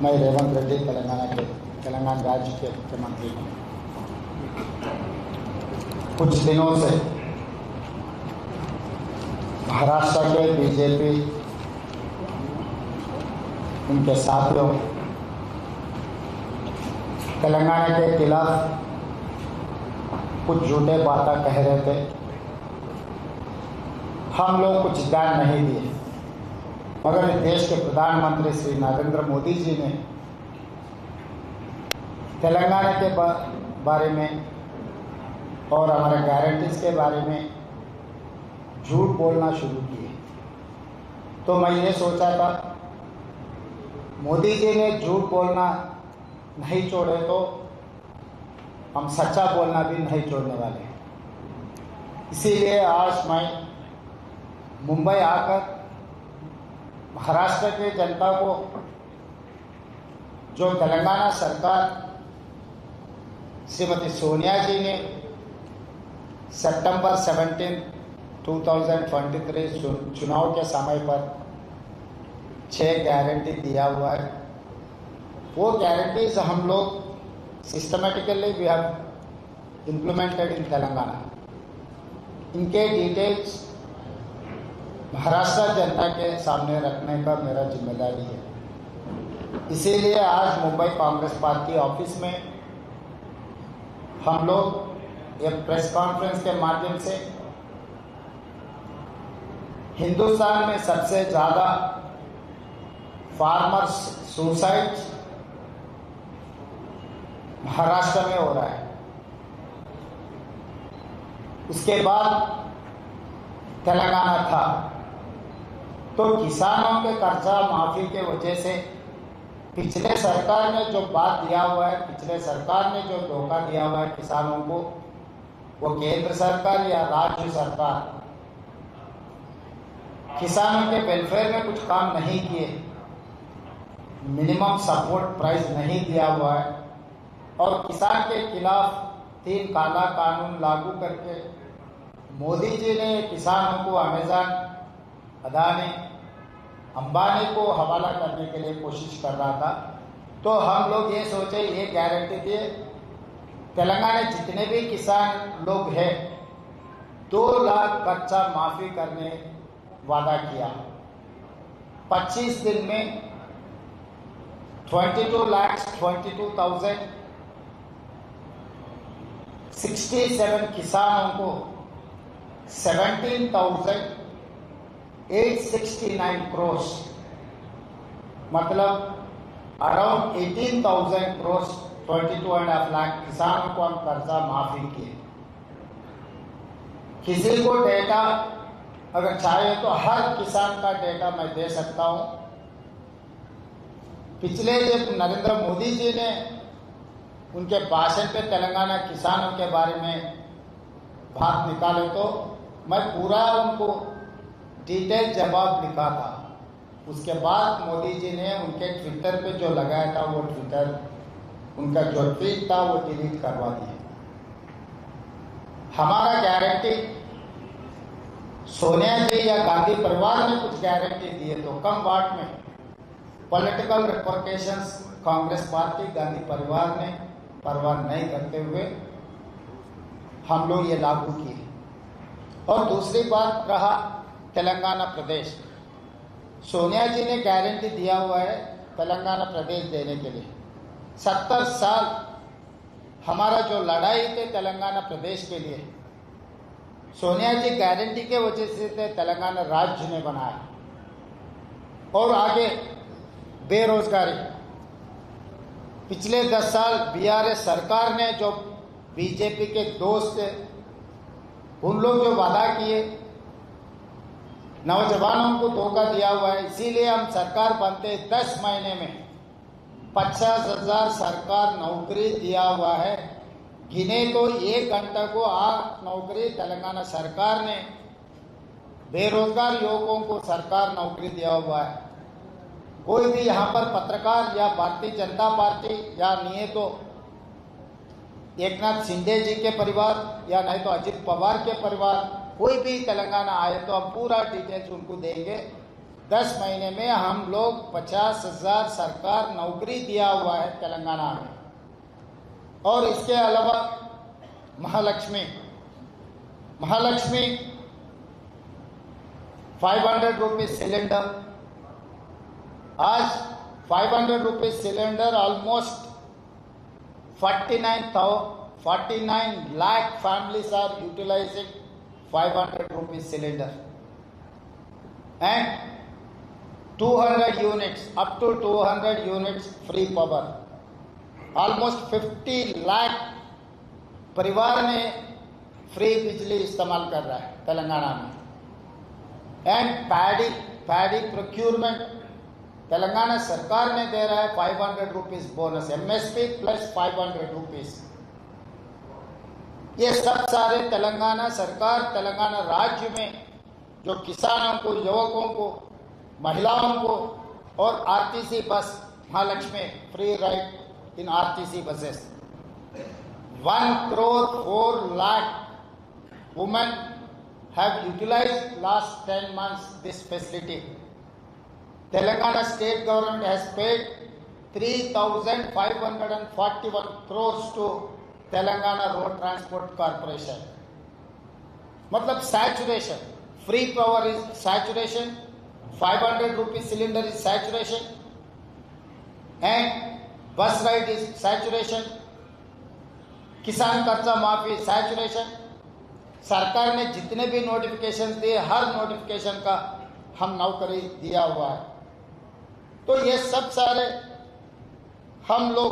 मैं रेवंत रेड्डी तेलंगाना राज्य के मुख्यमंत्री हूँ। कुछ दिनों से महाराष्ट्र के बीजेपी उनके साथियों तेलंगाना के खिलाफ कुछ झूठे बातें कह रहे थे। हम लोग कुछ ध्यान नहीं दिए, मगर देश के प्रधानमंत्री श्री नरेंद्र मोदी जी ने तेलंगाना के बारे में और हमारे गारंटीज के बारे में झूठ बोलना शुरू किए। तो मैं ये सोचा था मोदी जी ने झूठ बोलना नहीं छोड़े तो हम सच्चा बोलना भी नहीं छोड़ने वाले हैं। इसीलिए आज मैं मुंबई आकर महाराष्ट्र की जनता को जो तेलंगाना सरकार श्रीमती सोनिया जी ने सितंबर 17, 2023 चुनाव के समय पर 6 गारंटी दिया हुआ है, वो गारंटीज हम लोग systematically we have implemented in Telangana. इनके डिटेल्स महाराष्ट्र जनता के सामने रखने का मेरा जिम्मेदारी है। इसीलिए आज मुंबई कांग्रेस पार्टी ऑफिस में हम लोग एक प्रेस कॉन्फ्रेंस के माध्यम से हिंदुस्तान में सबसे ज़्यादा फार्मर्स सुसाइड महाराष्ट्र में हो रहा है, उसके बाद तेलंगाना था। तो किसानों के कर्जा माफी के वजह से पिछले सरकार ने जो बात दिया हुआ है, पिछले सरकार ने जो धोखा दिया हुआ है किसानों को, वो केंद्र सरकार या राज्य सरकार किसानों के वेलफेयर में कुछ काम नहीं किए, मिनिमम सपोर्ट प्राइस नहीं दिया हुआ है और किसान के खिलाफ 3 काला कानून लागू करके मोदी जी ने किसानों को अमेज़न, अदानी, अंबानी को हवाला करने के लिए कोशिश कर रहा था। तो हम लोग ये सोचे, ये गारंटी दिए तेलंगाना जितने भी किसान लोग हैं 2 लाख कर्जा माफी करने वादा किया। 25 दिन में 22,22,067 किसानों को 17,869 crores, मतलब अराउंड 18,000 crores, 22.5 लाख किसानों को हम कर्जा माफी किए। किसी को डेटा अगर चाहे तो हर किसान का डेटा मैं दे सकता हूं। पिछले जब नरेंद्र मोदी जी ने उनके भाषण पे तेलंगाना किसानों के बारे में बात निकाले तो मैं पूरा उनको डिटेल जवाब लिखा था। उसके बाद मोदी जी ने उनके ट्विटर पे जो लगाया था वो ट्विटर उनका जो ट्वीट था वो डिलीट करवा दिया। हमारा गारंटी सोनिया जी या गांधी परिवार ने कुछ गारंटी दिए तो कम वाट में political repercussions Congress party, Gandhi परिवार ने परवाह नहीं करते हुए हम लोग ये लागू किए। और दूसरी बात रहा तेलंगाना प्रदेश, सोनिया जी ने गारंटी दिया हुआ है तेलंगाना प्रदेश देने के लिए। 70 साल हमारा जो लड़ाई थे तेलंगाना प्रदेश के लिए, सोनिया जी गारंटी के वजह से तेलंगाना राज्य ने बनाया। और आगे बेरोजगारी, पिछले 10 साल बीआरएस सरकार ने जो बीजेपी के दोस्त उन लोग जो वादा किए, नौजवानों को धोखा दिया हुआ है। इसीलिए हम सरकार बनते 10 महीने में 50,000 सरकार नौकरी दिया हुआ है। गिने तो 1 घंटा को 8 नौकरी तेलंगाना सरकार ने बेरोजगार युवकों को सरकार नौकरी दिया हुआ है। कोई भी यहाँ पर पत्रकार या भारतीय जनता पार्टी या नहीं तो एकनाथ शिंदे जी के परिवार या नहीं तो अजित पवार के परिवार, कोई भी तेलंगाना आए तो हम पूरा डिटेल्स उनको देंगे 10 महीने में हम लोग 50,000 सरकार नौकरी दिया हुआ है तेलंगाना में। और इसके अलावा महालक्ष्मी 500 रुपीज सिलेंडर, आज 500 rupees cylinder almost 49 lakh families are utilizing 500 rupees cylinder, and 200 units, up to 200 units free power, almost 50 lakh परिवार में फ्री बिजली इस्तेमाल कर रहा है तेलंगाना में। एंड पैडी प्रोक्यूरमेंट तेलंगाना सरकार ने दे रहा है 500 rupees bonus, MSP plus 500 rupees. ये सब सारे तेलंगाना सरकार, तेलंगाना राज्य में जो किसानों को, युवकों को, महिलाओं को और RTC bus Mahalakshmi free ride in RTC buses. 1,04,00,000 women have utilized last 10 months this facility. Telangana state government has paid 3,541 crores to Telangana Road Transport Corporation. मतलब saturation, free power is saturation, 500 rupees cylinder is saturation, and bus ride is saturation, किसान कर्जा माफी saturation. सरकार ने जितने भी notification दिए, हर notification का हम नौकरी दिया हुआ है। तो ये सब सारे हम लोग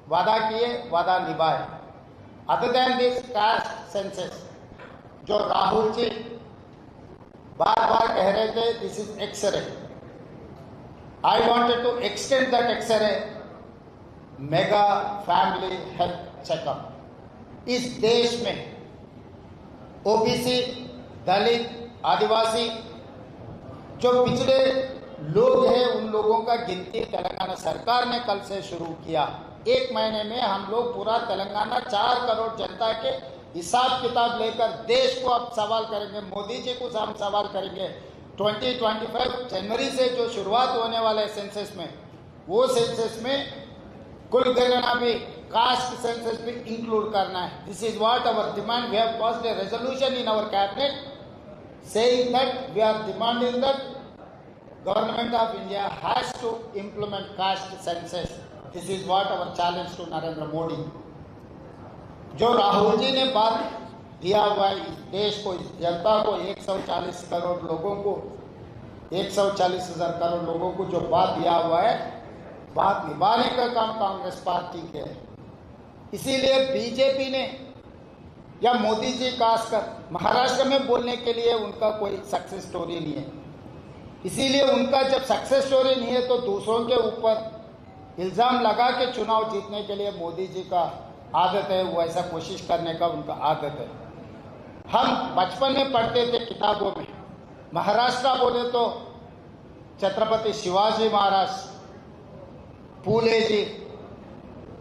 वादा किए, वादा निभाए। Other than this caste census, जो राहुल जी बार बार कह रहे थे this is X-ray, I wanted to extend that X-ray mega family health checkup. इस देश में ओबीसी, दलित, आदिवासी जो पिछड़े लोग हैं, उन लोगों का गिनती तेलंगाना सरकार ने कल से शुरू किया। 1 महीने में हम लोग पूरा तेलंगाना 4 करोड़ जनता के हिसाब किताब लेकर देश को अब सवाल करेंगे, मोदी जी को हम सवाल करेंगे। 2025 जनवरी से जो शुरुआत होने वाले सेंसस में, वो सेंसस में कुल गणना भी कास्ट सेंसस भी इंक्लूड करना है। This is what our demand. We have passed a resolution in our cabinet saying that we are demanding that government of India has to implement caste census. This is what our challenge to Narendra Modi. जो राहुल जी ने बात दिया हुआ है इस देश को, इस जनता को, 140 करोड़ लोगों को, 140,000 करोड़ लोगों को जो बात दिया हुआ है, बात निभाने का काम कांग्रेस पार्टी के है। इसीलिए बीजेपी ने या मोदी जी खासकर महाराष्ट्र में बोलने के लिए उनका कोई सक्सेस स्टोरी नहीं है। इसीलिए उनका जब सक्सेस स्टोरी नहीं है तो दूसरों के ऊपर इल्जाम लगा के चुनाव जीतने के लिए मोदी जी का आदत है, वो ऐसा कोशिश करने का उनका आदत है। हम बचपन में पढ़ते थे किताबों में, महाराष्ट्र बोले तो छत्रपति शिवाजी महाराज, फूले जी,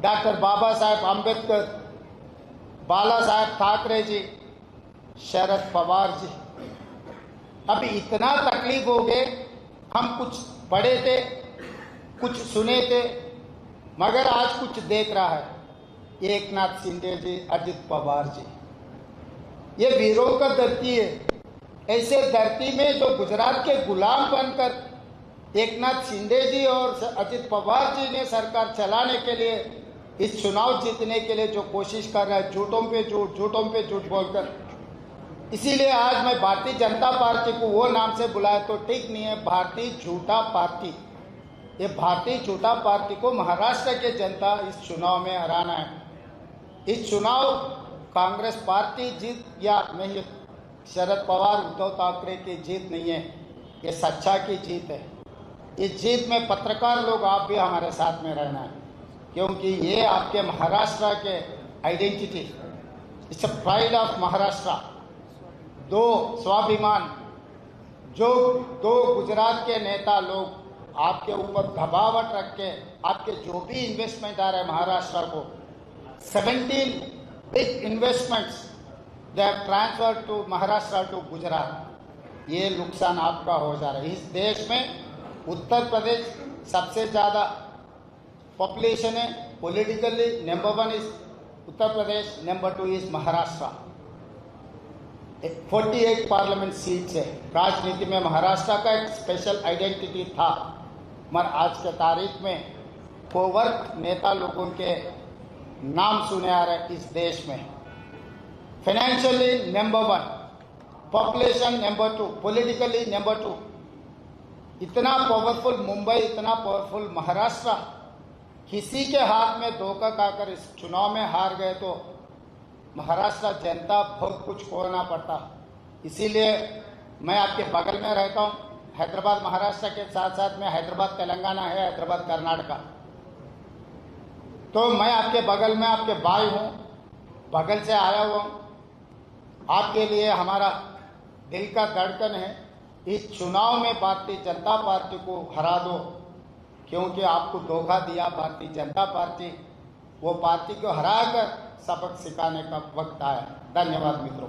डॉक्टर बाबा साहेब अम्बेडकर, बाला साहेब ठाकरे जी, शरद पवार जी। अभी इतना तकलीफ हो गए, हम कुछ पढ़े थे, कुछ सुने थे, मगर आज कुछ देख रहा है। एकनाथ शिंदे जी, अजित पवार जी, ये वीरों का धरती है। ऐसे धरती में जो गुजरात के गुलाम बनकर एकनाथ शिंदे जी और अजित पवार जी ने सरकार चलाने के लिए, इस चुनाव जीतने के लिए जो कोशिश कर रहा है, झूठों पे झूठ बोलकर। इसीलिए आज मैं भारतीय जनता पार्टी को वो नाम से बुलाया तो ठीक नहीं है, भारतीय झूठा पार्टी। ये भारतीय झूठा पार्टी को महाराष्ट्र के जनता इस चुनाव में हराना है। इस चुनाव कांग्रेस पार्टी जीत या नहीं, शरद पवार, उद्धव ठाकरे की जीत नहीं है, ये सच्चा की जीत है। इस जीत में पत्रकार लोग, आप भी हमारे साथ में रहना है, क्योंकि ये आपके महाराष्ट्र के identity, it's a pride of Maharashtra. दो स्वाभिमान, जो दो गुजरात के नेता लोग आपके ऊपर दबावट रख के आपके जो भी इन्वेस्टमेंट आ रहे हैं महाराष्ट्र को, 17 big investments they have transferred to Maharashtra to Gujarat. ये नुकसान आपका हो जा रहा है। इस देश में उत्तर प्रदेश सबसे ज़्यादा पॉपुलेशन है, politically number 1 is Uttar Pradesh, number 2 is Maharashtra. 48 parliament seats है। राजनीति में महाराष्ट्र का एक स्पेशल आइडेंटिटी था, मगर आज के तारीख में कोवर्ट नेता लोगों के नाम सुने आ रहे इस देश में। Financially number 1, population number 2, politically number 2। इतना पावरफुल मुंबई, इतना पावरफुल महाराष्ट्र, किसी के हाथ में धोखा खाकर इस चुनाव में हार गए तो महाराष्ट्र जनता बहुत कुछ खोना पड़ता। इसीलिए मैं आपके बगल में रहता हूँ। हैदराबाद महाराष्ट्र के साथ साथ में हैदराबाद तेलंगाना है, हैदराबाद कर्नाटका। तो मैं आपके बगल में आपके भाई हूँ, बगल से आया हुआ हूँ। आपके लिए हमारा दिल का धड़कन है। इस चुनाव में भारतीय जनता पार्टी को हरा दो, क्योंकि आपको धोखा दिया भारतीय जनता पार्टी। वो पार्टी को हराकर सबक सिखाने का वक्त आया। धन्यवाद मित्रों।